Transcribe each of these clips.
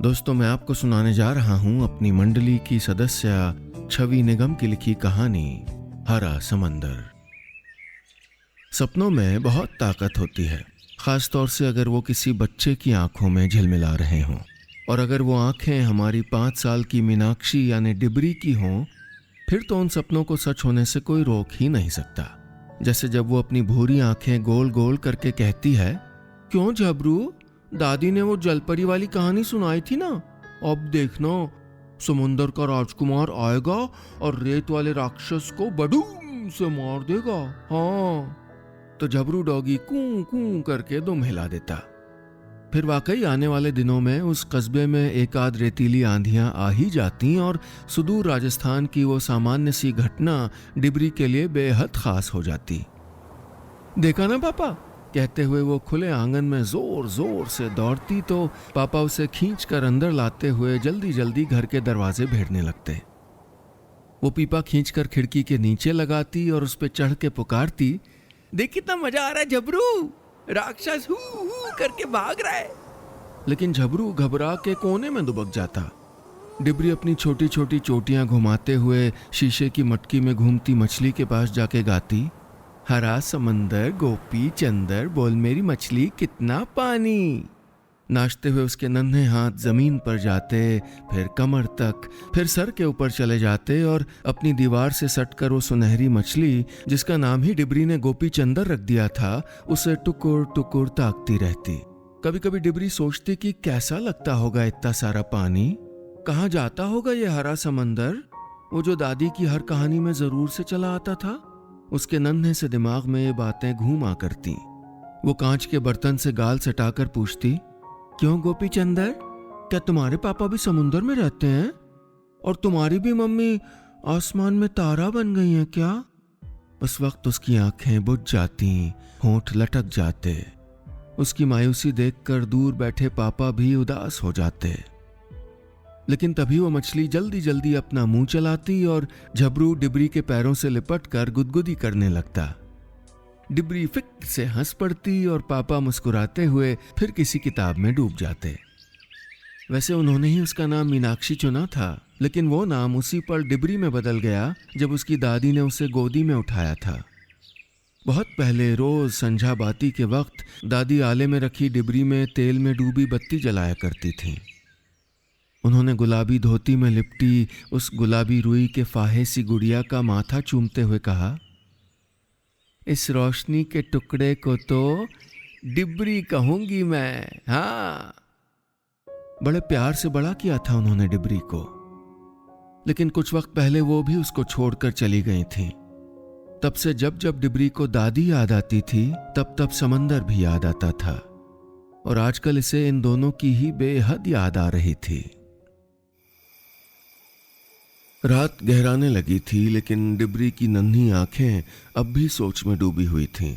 दोस्तों, मैं आपको सुनाने जा रहा हूं अपनी मंडली की सदस्य छवि निगम की लिखी कहानी हरा समंदर। सपनों में बहुत ताकत होती है, खास तौर से अगर वो किसी बच्चे की आंखों में झिलमिला रहे हों। और अगर वो आंखें हमारी 5 साल की मीनाक्षी यानी डिबरी की हों, फिर तो उन सपनों को सच होने से कोई रोक ही नहीं सकता। जैसे जब वो अपनी भूरी आंखें गोल गोल करके कहती है, क्यों झबरू, दादी ने वो जलपरी वाली कहानी सुनाई थी ना, अब देखना समुंदर का राजकुमार आएगा और रेत वाले राक्षस को बडूम से मार देगा। हाँ, तो झबरू डॉगी कूं कूं करके दुम हिला देता। फिर वाकई आने वाले दिनों में उस कस्बे में एक आध रेतीली आंधियां आ ही जाती और सुदूर राजस्थान की वो सामान्य सी घटना डिबरी के लिए बेहद खास हो जाती। देखा ना पापा, कहते हुए वो खुले आंगन में जोर जोर से दौड़ती तो पापा उसे खींच कर अंदर लाते हुए जल्दी जल्दी घर के दरवाजे भेड़ने लगते। वो पीपा खींचकर खिड़की के नीचे लगाती और उस पे चढ़ के पुकारती, देख कितना मजा आ रहा है झबरू, राक्षस हू हू करके भाग रहा है। लेकिन झबरू घबरा के कोने में दुबक जाता। डिबरी अपनी छोटी छोटी चोटियां घुमाते हुए शीशे की मटकी में घूमती मछली के पास जाके गाती, हरा समंदर गोपी चंदर बोल मेरी मछली कितना पानी। नाचते हुए उसके नन्हे हाथ जमीन पर जाते, फिर कमर तक, फिर सर के ऊपर चले जाते और अपनी दीवार से सटकर वो सुनहरी मछली, जिसका नाम ही डिबरी ने गोपी चंदर रख दिया था, उसे टुकुर टुकुर ताकती रहती। कभी कभी डिबरी सोचती कि कैसा लगता होगा इतना सारा पानी, कहाँ जाता होगा ये हरा समंदर, वो जो दादी की हर कहानी में जरूर से चला आता था। उसके नन्हे से दिमाग में ये बातें घूमा करती। वो कांच के बर्तन से गाल सटाकर पूछती, क्यों गोपी चंदर, क्या तुम्हारे पापा भी समुंदर में रहते हैं और तुम्हारी भी मम्मी आसमान में तारा बन गई हैं क्या? उस वक्त उसकी आंखें बुझ जाती, होंठ लटक जाते। उसकी मायूसी देखकर दूर बैठे पापा भी उदास हो जाते। लेकिन तभी वो मछली जल्दी जल्दी अपना मुंह चलाती और झबरू डिबरी के पैरों से लिपटकर गुदगुदी करने लगता। डिबरी फिक से हंस पड़ती और पापा मुस्कुराते हुए फिर किसी किताब में डूब जाते। वैसे उन्होंने ही उसका नाम मीनाक्षी चुना था, लेकिन वो नाम उसी पल डिबरी में बदल गया जब उसकी दादी ने उसे गोदी में उठाया था। बहुत पहले रोज संझा बाती के वक्त दादी आले में रखी डिबरी में तेल में डूबी बत्ती जलाया करती थी। उन्होंने गुलाबी धोती में लिपटी उस गुलाबी रुई के फाहे सी गुड़िया का माथा चूमते हुए कहा, इस रोशनी के टुकड़े को तो डिबरी कहूंगी मैं। हाँ, बड़े प्यार से बड़ा किया था उन्होंने डिबरी को। लेकिन कुछ वक्त पहले वो भी उसको छोड़कर चली गई थी। तब से जब जब डिबरी को दादी याद आती थी, तब तब समंदर भी याद आता था। और आजकल इसे इन दोनों की ही बेहद याद आ रही थी। रात गहराने लगी थी, लेकिन डिबरी की नन्ही आंखें अब भी सोच में डूबी हुई थीं।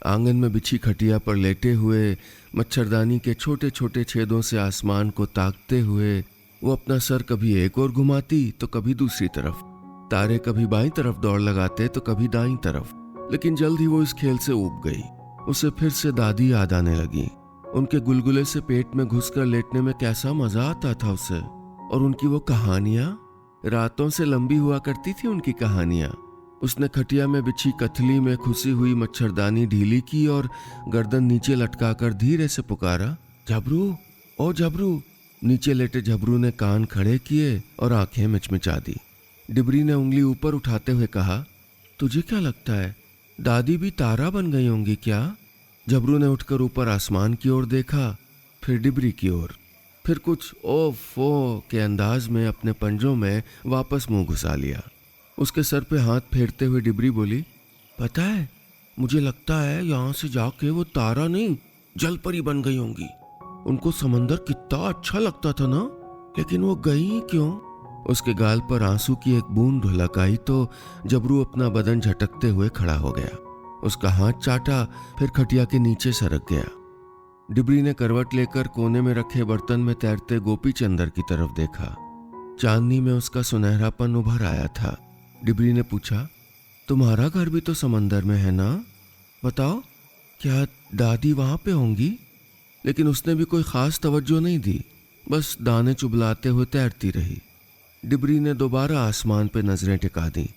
आंगन में बिछी खटिया पर लेटे हुए, मच्छरदानी के छोटे छोटे छेदों से आसमान को ताकते हुए, वो अपना सर कभी एक ओर घुमाती तो कभी दूसरी तरफ। तारे कभी बाईं तरफ दौड़ लगाते तो कभी दाईं तरफ। लेकिन जल्द ही वो इस खेल से ऊब गई। उसे फिर से दादी याद आने लगी। उनके गुलगुले से पेट में घुसकर लेटने में कैसा मजा आता था उसे। और उनकी वो कहानियां, रातों से लंबी हुआ करती थी उनकी कहानियां। उसने खटिया में बिछी कथली में खुसी हुई मच्छरदानी ढीली की और गर्दन नीचे लटकाकर धीरे से पुकारा, झबरू, ओ झबरू। नीचे लेटे झबरू ने कान खड़े किए और आंखें मिचमिचा दी। डिबरी ने उंगली ऊपर उठाते हुए कहा, तुझे क्या लगता है, दादी भी तारा बन गई होंगी क्या? झबरू ने उठकर ऊपर आसमान की ओर देखा, फिर डिबरी की ओर, फिर कुछ ओफो के अंदाज में अपने पंजों में वापस मुंह घुसा लिया। उसके सर पे हाथ फेरते हुए डिबरी बोली, पता है, मुझे लगता है यहाँ से जाके वो तारा नहीं जलपरी बन गई होंगी। उनको समंदर कितना अच्छा लगता था ना, लेकिन वो गई क्यों? उसके गाल पर आंसू की एक बूंद ढुलक आई तो झबरू अपना बदन झटकते हुए खड़ा हो गया। उसका हाथ चाटा, फिर खटिया के नीचे सरक गया। डिबरी ने करवट लेकर कोने में रखे बर्तन में तैरते गोपी चंदर की तरफ देखा। चांदनी में उसका सुनहरापन उभर आया था। डिबरी ने पूछा, तुम्हारा घर भी तो समंदर में है ना? बताओ, क्या दादी वहां पे होंगी? लेकिन उसने भी कोई खास तवज्जो नहीं दी। बस दाने चुबलाते हुए तैरती रही। डिबरी ने दोबारा आसमान पे नजरें टिका दी।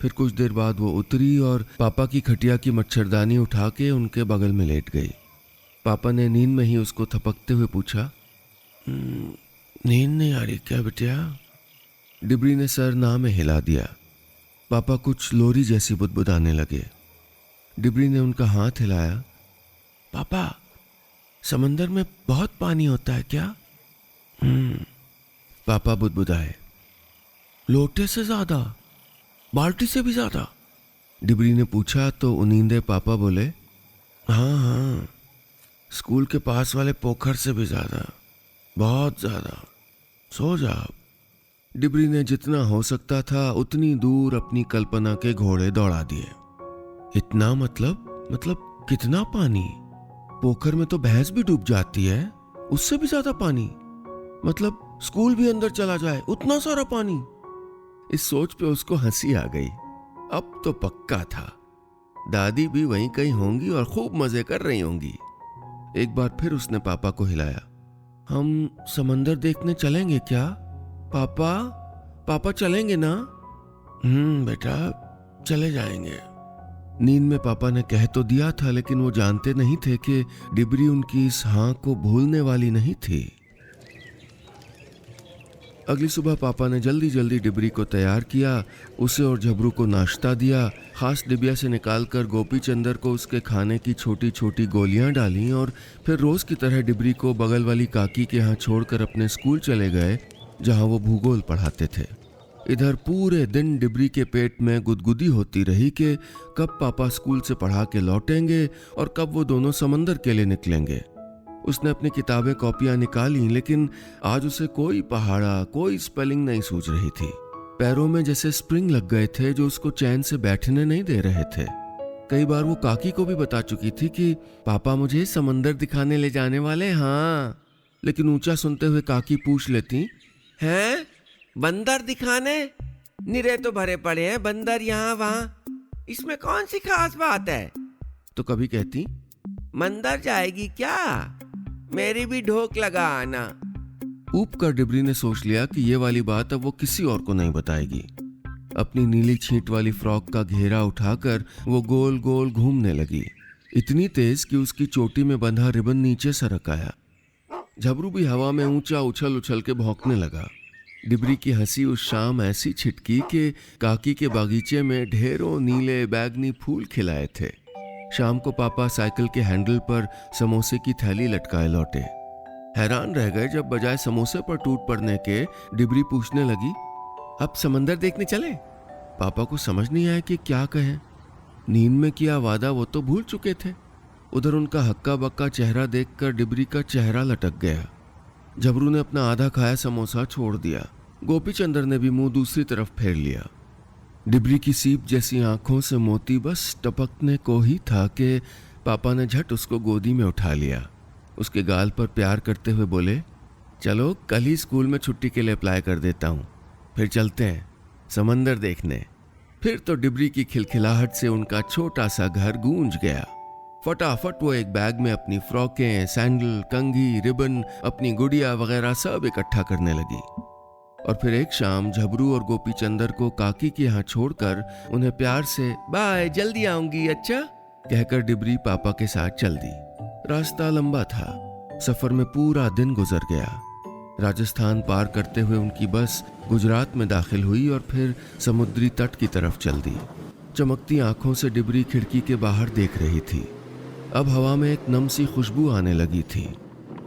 फिर कुछ देर बाद वो उतरी और पापा की खटिया की मच्छरदानी उठा के उनके बगल में लेट गई। पापा ने नींद में ही उसको थपकते हुए पूछा, नींद नहीं आ रही क्या बिटिया? डिबरी ने सर ना में हिला दिया। पापा कुछ लोरी जैसी बुदबुदाने लगे। डिबरी ने उनका हाथ हिलाया। पापा, समंदर में बहुत पानी होता है क्या? पापा बुदबुदाए। लोटे से ज्यादा, बाल्टी से भी ज्यादा? डिबरी ने पूछा तो उनींदे पापा बोले, हाँ हाँ, स्कूल के पास वाले पोखर से भी ज्यादा, बहुत ज्यादा। सो जा। डिबरी ने जितना हो सकता था उतनी दूर अपनी कल्पना के घोड़े दौड़ा दिए। इतना मतलब कितना पानी? पोखर में तो भैंस भी डूब जाती है, उससे भी ज्यादा पानी? मतलब स्कूल भी अंदर चला जाए, उतना सारा पानी? इस सोच पे उसको हंसी आ गई। अब तो पक्का था, दादी भी वहीं कहीं होंगी और खूब मजे कर रही होंगी। एक बार फिर उसने पापा को हिलाया। हम समंदर देखने चलेंगे क्या? पापा चलेंगे ना? बेटा, चले जाएंगे। नींद में पापा ने कह तो दिया था, लेकिन वो जानते नहीं थे कि डिबरी उनकी इस हाँ को भूलने वाली नहीं थी। अगली सुबह पापा ने जल्दी जल्दी डिबरी को तैयार किया, उसे और झबरू को नाश्ता दिया, खास डिबिया से निकालकर गोपी चंदर को उसके खाने की छोटी छोटी गोलियां डाली और फिर रोज की तरह डिबरी को बगल वाली काकी के यहाँ छोड़कर अपने स्कूल चले गए, जहाँ वो भूगोल पढ़ाते थे। इधर पूरे दिन डिबरी के पेट में गुदगुदी होती रही कि कब पापा स्कूल से पढ़ा के लौटेंगे और कब वो दोनों समंदर के लिए निकलेंगे। उसने अपनी किताबें कॉपियां निकाली, लेकिन आज उसे कोई पहाड़ा, कोई स्पेलिंग नहीं सूझ रही थी। पैरों में जैसे स्प्रिंग लग गए थे जो उसको चैन से बैठने नहीं दे रहे थे। कई बार वो काकी को भी बता चुकी थी कि पापा मुझे समंदर दिखाने ले जाने वाले, हाँ। लेकिन ऊंचा सुनते हुए काकी पूछ लेती, हैं बंदर दिखाने? निरे तो भरे पड़े हैं बंदर यहाँ वहाँ, इसमें कौन सी खास बात है? तो कभी कहती, मंदिर जाएगी क्या? मेरी भी ढोक लगा आना। ऊप कर डिबरी ने सोच लिया कि ये वाली बात अब वो किसी और को नहीं बताएगी। अपनी नीली छींट वाली फ्रॉक का घेरा उठाकर वो गोल गोल घूमने लगी, इतनी तेज कि उसकी चोटी में बंधा रिबन नीचे सरक आया। झबरू भी हवा में ऊंचा उछल उछल के भौंकने लगा। डिबरी की हंसी उस शाम ऐसी छिटकी कि काकी के बागीचे में ढेरों नीले बैगनी फूल खिलाए थे। शाम को पापा साइकिल के हैंडल पर समोसे की थैली लटकाए लौटे। हैरान रह गए जब बजाय समोसे पर टूट पड़ने के डिबरी पूछने लगी, अब समंदर देखने चले? पापा को समझ नहीं आया कि क्या कहें। नींद में किया वादा वो तो भूल चुके थे। उधर उनका हक्का बक्का चेहरा देखकर डिबरी का चेहरा लटक गया। झबरू ने अपना आधा खाया समोसा छोड़ दिया। गोपी चंदर ने भी मुंह दूसरी तरफ फेर लिया। डिबरी की सीप जैसी आंखों से मोती बस टपकने को ही था कि पापा ने झट उसको गोदी में उठा लिया। उसके गाल पर प्यार करते हुए बोले, चलो कल ही स्कूल में छुट्टी के लिए अप्लाई कर देता हूँ, फिर चलते हैं समंदर देखने। फिर तो डिबरी की खिलखिलाहट से उनका छोटा सा घर गूंज गया। फटाफट वो एक बैग में अपनी फ्रॉकें, सैंडल, कंघी, रिबन, अपनी गुड़िया वगैरह सब इकट्ठा करने लगी। और फिर एक शाम झबरू और गोपी चंदर को काकी के यहाँ छोड़कर उन्हें प्यार से बाय, जल्दी आऊंगी, अच्छा कहकर डिबरी पापा के साथ चल दी। रास्ता लंबा था, सफर में पूरा दिन गुजर गया। राजस्थान पार करते हुए उनकी बस गुजरात में दाखिल हुई और फिर समुद्री तट की तरफ चल दी। चमकती आंखों से डिबरी खिड़की के बाहर देख रही थी। अब हवा में एक नम सी खुशबू आने लगी थी,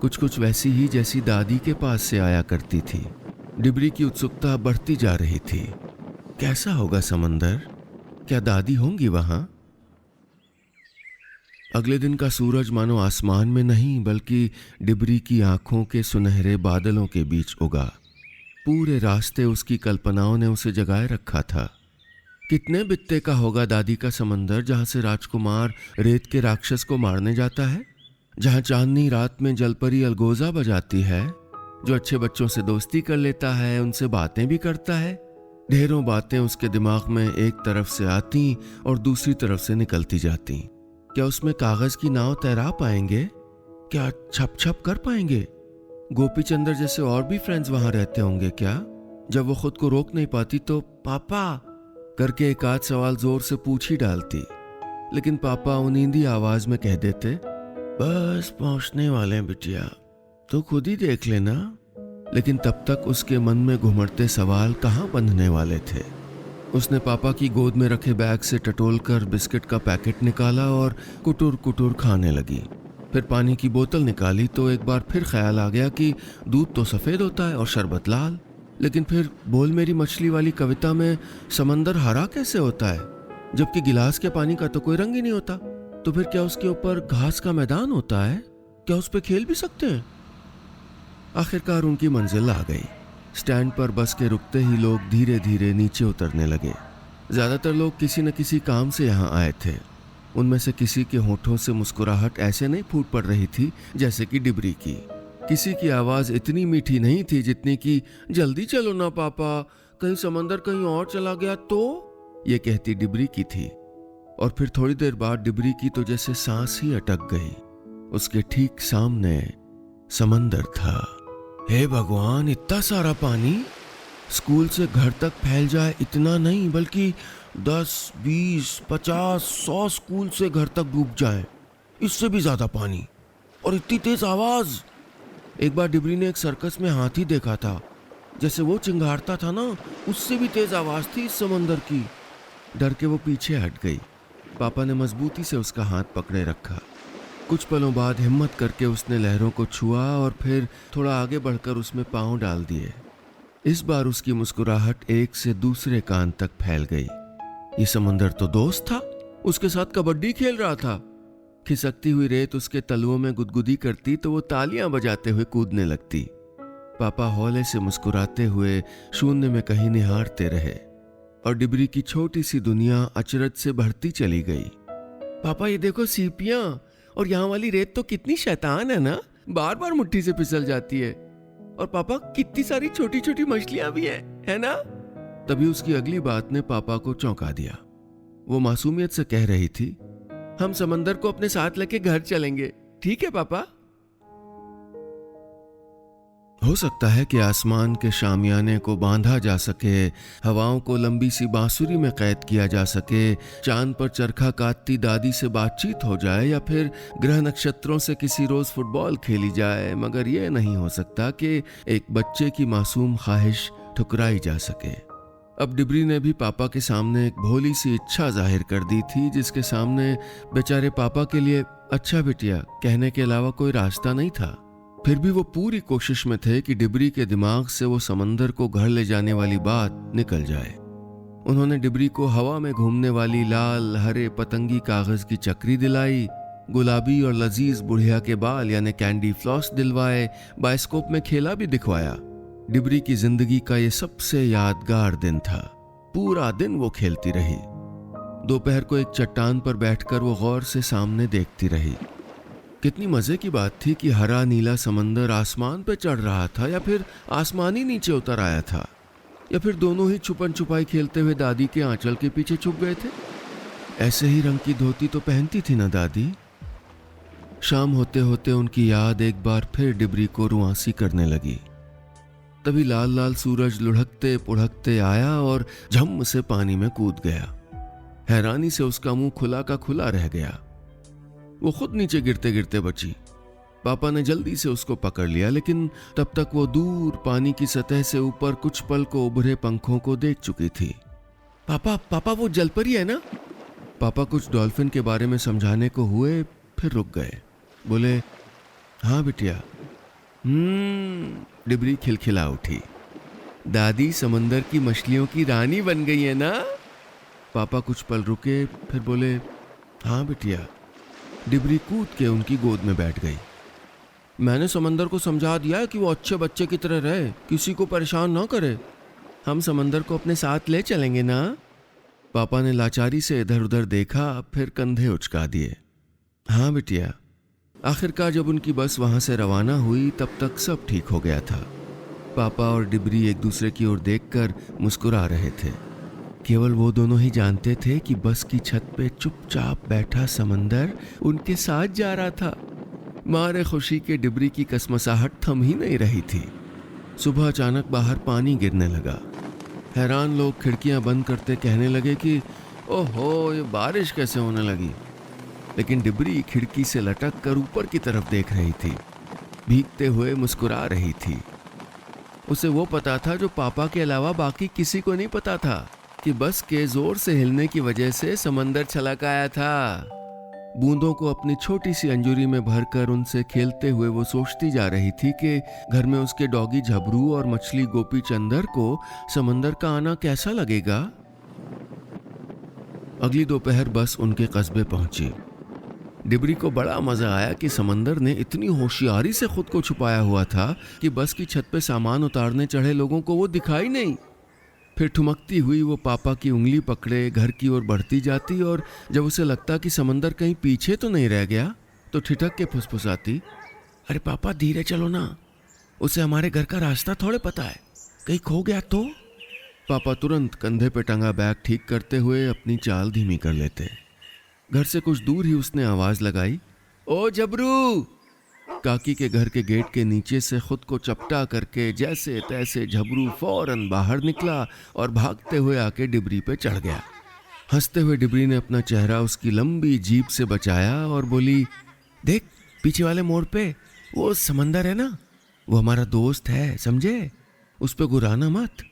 कुछ वैसी ही जैसी दादी के पास से आया करती थी। डिबरी की उत्सुकता बढ़ती जा रही थी। कैसा होगा समंदर? क्या दादी होंगी वहां? अगले दिन का सूरज मानो आसमान में नहीं बल्कि डिबरी की आंखों के सुनहरे बादलों के बीच उगा। पूरे रास्ते उसकी कल्पनाओं ने उसे जगाए रखा था। कितने बित्ते का होगा दादी का समंदर, जहां से राजकुमार रेत के राक्षस को मारने जाता है, जहां चांदनी रात में जलपरी अलगोजा बजाती है, जो अच्छे बच्चों से दोस्ती कर लेता है, उनसे बातें भी करता है। ढेरों बातें उसके दिमाग में एक तरफ से आती और दूसरी तरफ से निकलती जाती। क्या उसमें कागज की नाव तैरा पाएंगे? क्या छप छप कर पाएंगे? गोपी चंद्र जैसे और भी फ्रेंड्स वहां रहते होंगे क्या? जब वो खुद को रोक नहीं पाती तो पापा करके एक आध सवाल जोर से पूछ ही डालती, लेकिन पापा उनींदी आवाज में कह देते, बस पहुंचने वाले हैं बिटिया, तो खुद ही देख लेना। लेकिन तब तक उसके मन में घुमड़ते सवाल कहाँ बंधने वाले थे। उसने पापा की गोद में रखे बैग से टटोल कर बिस्किट का पैकेट निकाला और कुटुर कुटुर खाने लगी। फिर पानी की बोतल निकाली तो एक बार फिर ख्याल आ गया कि दूध तो सफ़ेद होता है और शरबत लाल, लेकिन फिर बोल मेरी मछली वाली कविता में समंदर हरा कैसे होता है, जबकि गिलास के पानी का तो कोई रंग ही नहीं होता। तो फिर क्या उसके ऊपर घास का मैदान होता है? क्या उस पर खेल भी सकते हैं? आखिरकार उनकी मंजिल आ गई। स्टैंड पर बस के रुकते ही लोग धीरे धीरे नीचे उतरने लगे। ज़्यादातर लोग किसी न किसी काम से यहाँ आए थे। उनमें से किसी के होठों से मुस्कुराहट ऐसे नहीं फूट पड़ रही थी जैसे कि डिबरी की। किसी की आवाज़ इतनी मीठी नहीं थी जितनी कि जल्दी चलो ना पापा, कहीं समंदर कहीं और चला गया तो, ये कहती डिबरी की थी। और फिर थोड़ी देर बाद डिबरी की तो जैसे सांस ही अटक गई। उसके ठीक सामने समंदर था। हे भगवान, इतना सारा पानी! स्कूल से घर तक फैल जाए इतना नहीं, बल्कि 10, 20, 50, 100 स्कूल से घर तक डूब जाए, इससे भी ज्यादा पानी और इतनी तेज आवाज। एक बार डिबरी ने एक सर्कस में हाथी देखा था, जैसे वो चिंगारता था ना, उससे भी तेज आवाज थी इस समंदर की। डर के वो पीछे हट गई। पापा ने मजबूती से उसका हाथ पकड़े रखा। कुछ पलों बाद हिम्मत करके उसने लहरों को छुआ और फिर थोड़ा आगे बढ़कर उसमें पांव डाल दिए। इस बार उसकी मुस्कुराहट एक से दूसरे कान तक फैल गई। ये समंदर तो दोस्त था, उसके साथ कबड्डी खेल रहा था। खिसकती हुई रेत उसके तलुओं में गुदगुदी करती तो वो तालियां बजाते हुए कूदने लगती। पापा हौले से मुस्कुराते हुए शून्य में कहीं निहारते रहे और डिबरी की छोटी सी दुनिया अचरज से बढ़ती चली गई। पापा ये देखो सीपियां, और यहाँ वाली रेत तो कितनी शैतान है ना, बार बार मुट्ठी से फिसल जाती है। और पापा कितनी सारी छोटी छोटी मछलियां भी है ना? तभी उसकी अगली बात ने पापा को चौंका दिया। वो मासूमियत से कह रही थी, हम समंदर को अपने साथ लेके घर चलेंगे, ठीक है पापा? हो सकता है कि आसमान के शामियाने को बांधा जा सके, हवाओं को लंबी सी बांसुरी में कैद किया जा सके, चांद पर चरखा काटती दादी से बातचीत हो जाए या फिर ग्रह नक्षत्रों से किसी रोज फुटबॉल खेली जाए, मगर यह नहीं हो सकता कि एक बच्चे की मासूम ख्वाहिश ठुकराई जा सके। अब डिबरी ने भी पापा के सामने एक भोली सी इच्छा जाहिर कर दी थी, जिसके सामने बेचारे पापा के लिए अच्छा बिटिया कहने के अलावा कोई रास्ता नहीं था। फिर भी वो पूरी कोशिश में थे कि डिबरी के दिमाग से वो समंदर को घर ले जाने वाली बात निकल जाए। उन्होंने डिबरी को हवा में घूमने वाली लाल हरे पतंगी कागज की चक्री दिलाई, गुलाबी और लजीज बुढ़िया के बाल यानी कैंडी फ्लॉस दिलवाए, बायोस्कोप में खेला भी दिखवाया। डिबरी की जिंदगी का ये सबसे यादगार दिन था। पूरा दिन वो खेलती रही। दोपहर को एक चट्टान पर बैठकर वो गौर से सामने देखती रही। कितनी मजे की बात थी कि हरा नीला समंदर आसमान पे चढ़ रहा था या फिर आसमान ही नीचे उतर आया था, या फिर दोनों ही छुपन छुपाई खेलते हुए दादी के आंचल के पीछे छुप गए थे। ऐसे ही रंग की धोती तो पहनती थी ना दादी। शाम होते होते उनकी याद एक बार फिर डिबरी को रुआंसी करने लगी। तभी लाल लाल सूरज लुढ़कते पुढ़कते आया और झम से पानी में कूद गया। हैरानी से उसका मुंह खुला का खुला रह गया। वो खुद नीचे गिरते गिरते बची। पापा ने जल्दी से उसको पकड़ लिया, लेकिन तब तक वो दूर पानी की सतह से ऊपर कुछ पल को उभरे पंखों को देख चुकी थी। पापा पापा वो जलपरी है ना? पापा कुछ डॉल्फिन के बारे में समझाने को हुए, फिर रुक गए। बोले, हाँ बिटिया। डिबरी खिलखिला उठी। दादी समंदर की मछलियों की रानी बन गई है ना? पापा कुछ पल रुके, फिर बोले, हाँ बिटिया। डिबरी कूद के उनकी गोद में बैठ गई। मैंने समंदर को समझा दिया है कि वो अच्छे बच्चे की तरह रहे, किसी को परेशान ना करे। हम समंदर को अपने साथ ले चलेंगे ना? पापा ने लाचारी से इधर उधर देखा, फिर कंधे उचका दिए। हाँ बिटिया। आखिरकार जब उनकी बस वहां से रवाना हुई तब तक सब ठीक हो गया था। पापा और डिबरी एक दूसरे की ओर देखकर मुस्कुरा रहे थे। केवल वो दोनों ही जानते थे कि बस की छत पे चुपचाप बैठा समंदर उनके साथ जा रहा था। मारे खुशी के डिबरी की कसमसाहट थम ही नहीं रही थी। सुबह अचानक बाहर पानी गिरने लगा। हैरान लोग खिड़कियां बंद करते कहने लगे कि ओहो, ये बारिश कैसे होने लगी। लेकिन डिबरी खिड़की से लटक कर ऊपर की तरफ देख रही थी, भीगते हुए मुस्कुरा रही थी। उसे वो पता था जो पापा के अलावा बाकी किसी को नहीं पता था, कि बस के जोर से हिलने की वजह से समंदर छलक आया था। बूंदों को अपनी छोटी सी अंजूरी में भरकर उनसे खेलते हुए वो सोचती जा रही थी कि घर में उसके डॉगी झबरू और मछली गोपी चंदर को समंदर का आना कैसा लगेगा। अगली दोपहर बस उनके कस्बे पहुंची। डिबरी को बड़ा मजा आया कि समंदर ने इतनी होशियारी से खुद को छुपाया हुआ था कि बस की छत पे सामान उतारने चढ़े लोगों को वो दिखाई नहीं। फिर ठुमकती हुई वो पापा की उंगली पकड़े घर की ओर बढ़ती जाती, और जब उसे लगता कि समंदर कहीं पीछे तो नहीं रह गया तो ठिठक के फुसफुसाती, अरे पापा धीरे चलो ना, उसे हमारे घर का रास्ता थोड़े पता है, कहीं खो गया तो। पापा तुरंत कंधे पे टंगा बैग ठीक करते हुए अपनी चाल धीमी कर लेते। घर से कुछ दूर ही उसने आवाज लगाई, ओ जबरू। काकी के घर के गेट के नीचे से खुद को चपटा करके जैसे तैसे झबरू फौरन बाहर निकला और भागते हुए आके डिबरी पे चढ़ गया। हंसते हुए डिबरी ने अपना चेहरा उसकी लंबी जीभ से बचाया और बोली, देख पीछे वाले मोड़ पे वो समंदर है ना, वो हमारा दोस्त है, समझे, उस पे गुराना मत।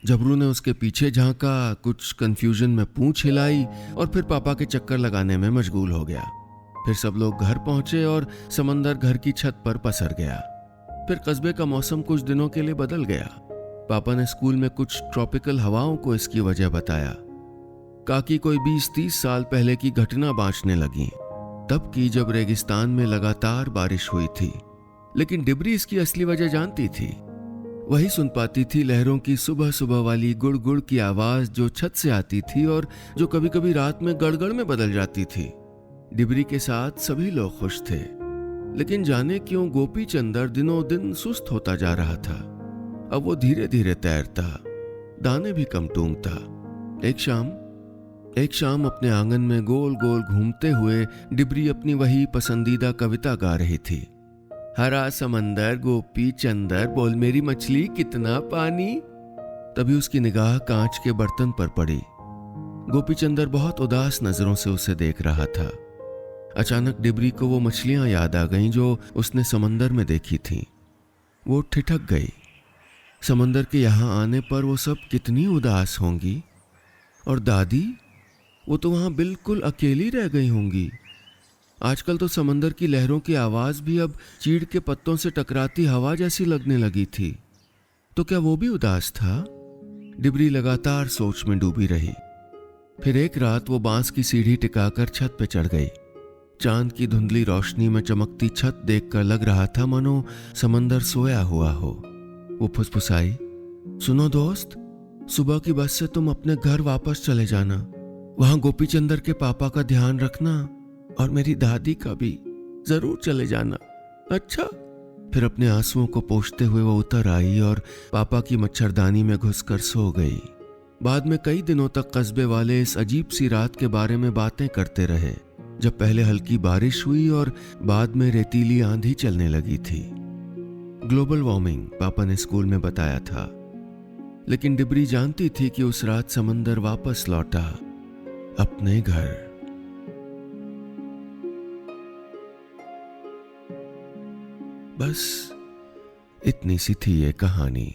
जबरू ने उसके पीछे झांका, कुछ कंफ्यूजन में पूंछ हिलाई और फिर पापा के चक्कर लगाने में मशगूल हो गया। फिर सब लोग घर पहुंचे और समंदर घर की छत पर पसर गया। फिर कस्बे का मौसम कुछ दिनों के लिए बदल गया। पापा ने स्कूल में कुछ ट्रॉपिकल हवाओं को इसकी वजह बताया। काकी कोई 20-30 साल पहले की घटना बांचने लगी, तब की जब रेगिस्तान में लगातार बारिश हुई थी। लेकिन डिबरी इसकी असली वजह जानती थी। वही सुन पाती थी लहरों की सुबह सुबह वाली गुड़ गुड़ की आवाज जो छत से आती थी और जो कभी कभी रात में गड़गड़ में बदल जाती थी। डिबरी के साथ सभी लोग खुश थे, लेकिन जाने क्यों गोपी चंदर दिनों दिन सुस्त होता जा रहा था। अब वो धीरे धीरे तैरता, दाने भी कम टूंगता। एक शाम अपने आंगन में गोल गोल घूमते हुए डिबरी अपनी वही पसंदीदा कविता गा रही थी, हरा समंदर गोपी चंदर बोल मेरी मछली कितना पानी। तभी उसकी निगाह कांच के बर्तन पर पड़ी। गोपी चंदर बहुत उदास नजरों से उसे देख रहा था। अचानक डिबरी को वो मछलियां याद आ गईं जो उसने समंदर में देखी थीं। वो ठिठक गई। समंदर के यहाँ आने पर वो सब कितनी उदास होंगी, और दादी, वो तो वहां बिल्कुल अकेली रह गई होंगी। आजकल तो समंदर की लहरों की आवाज भी अब चीड़ के पत्तों से टकराती हवा जैसी लगने लगी थी। तो क्या वो भी उदास था? डिबरी लगातार सोच में डूबी रही। फिर एक रात वो बांस की सीढ़ी टिकाकर छत पे चढ़ गई। चांद की धुंधली रोशनी में चमकती छत देखकर लग रहा था मानो समंदर सोया हुआ हो। वो फुसफुसाई, सुनो दोस्त, सुबह की बस से तुम अपने घर वापस चले जाना। वहां गोपी चंदर के पापा का ध्यान रखना और मेरी दादी का भी, जरूर चले जाना, अच्छा। फिर अपने आंसुओं को पोंछते हुए वो उतर आई और पापा की मच्छरदानी में घुसकर सो गई। बाद में कई दिनों तक कस्बे वाले इस अजीब सी रात के बारे में बातें करते रहे, जब पहले हल्की बारिश हुई और बाद में रेतीली आंधी चलने लगी थी। ग्लोबल वार्मिंग पापा ने स्कूल में बताया था, लेकिन डिबरी जानती थी कि उस रात समंदर वापस लौटा अपने घर। बस इतनी सी थी ये कहानी।